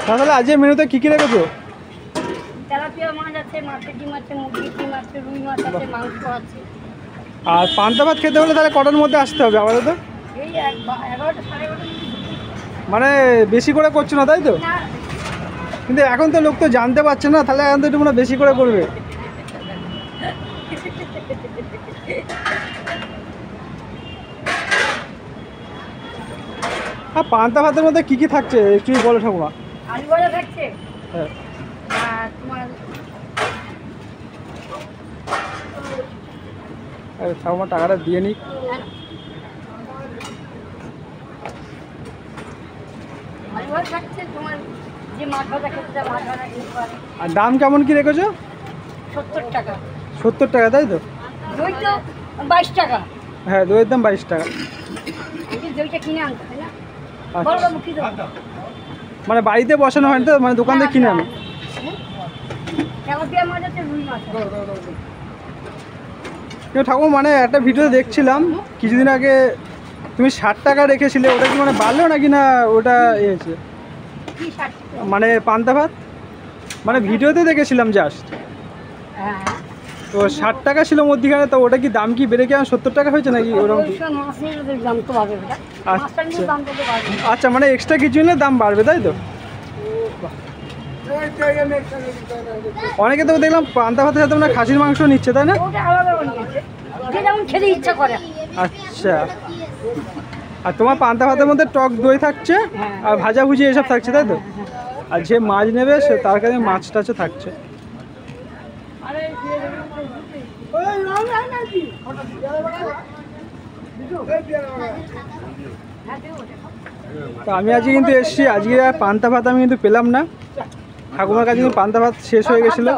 তাহলে আজকের মেনুতে কী কী রেখেছো? তেলাপিয়া মাছ আছে, মাছের ডিম আছে, মুরগির ডিম আছে, রুই মাছ আছে, মাংস আছে। আর পান্তা ভাত খেতে হলে তাহলে কটার মধ্যে আসতে হবে আপাতত? এই 11টা 11:30। মানে বেশি করে করছো না তাই তো? না, কিন্তু এখন তো লোক তো জানতে পারছে না, তাহলে এখন তো একটু মনে হয় বেশি করে করবে। আর পান্তা ভাতের মধ্যে কী কী থাকছে একটু বলো ঠাকুমা। আলু ভাজা থাকছে, হ্যাঁ, আর তোমার ঠাকুমা টাকাটা দিয়ে নিক। আলু ভাজা থাকছে, তোমার যে মাছ ভাজা খেতে চায় মাছ ভাজা খেতে পারে। আর দাম কেমন কি রেখেছো? 70 টাকা। 70 টাকা তাই তো? দই তো 22 টাকা। হ্যাঁ, দইয়ের দাম 22 টাকা। আমি দইটা কিনে আনতে হয় না। আচ্ছা। বড় বাবু কি দেবো? মানে বাড়িতে বসানো হয় না তো, মানে দোকান থেকে কিনে আনো? তেলাপিয়া মাছ আছে, রুই মাছ আছে। কিন্তু ঠাকুমা মানে একটা ভিডিও দেখছিলাম কিছুদিন আগে, তুমি 60 টাকা রেখেছিলে, ওটা কি মানে বাড়লো নাকি না ওটা হয়েছে? কি 60 টাকা? মানে পান্তা ভাত মানে ভিডিওতে দেখেছিলাম জাস্ট, হ্যাঁ, তো 60 টাকা ছিল মধ্যিখানে, তো ওটা কি দাম কি বেড়ে গিয়ে 70 টাকা হয়েছে নাকি ওরকম? মাছ নিলে দাম তো বাড়বে বেটা। মাছটা নিলে দাম তো বাড়বে। আচ্ছা, মানে এক্সট্রা কিছু নিলে দাম বাড়বে তাই তো? অনেকে তো দেখলাম পান্তা ভাতের সাথে মানে খাসির মাংস নিচ্ছে তাই না? ওটা আলাদা বানিয়েছে, যে যেমন খেতে ইচ্ছা করে। আচ্ছা, আর তোমার পান্তা ভাতের মধ্যে টক দই থাকছে আর ভাজা ভুজি এসব থাকছে তাই তো? আর যে মাছ নেবে সে তার কাছে মাছ টাছও থাকছে। তো আমি আজকে কিন্তু এসেছি, আজকে আর পান্তা ভাত আমি কিন্তু পেলাম না, ঠাকুমার কাছে কিন্তু পান্তা ভাত শেষ হয়ে গেছিলো।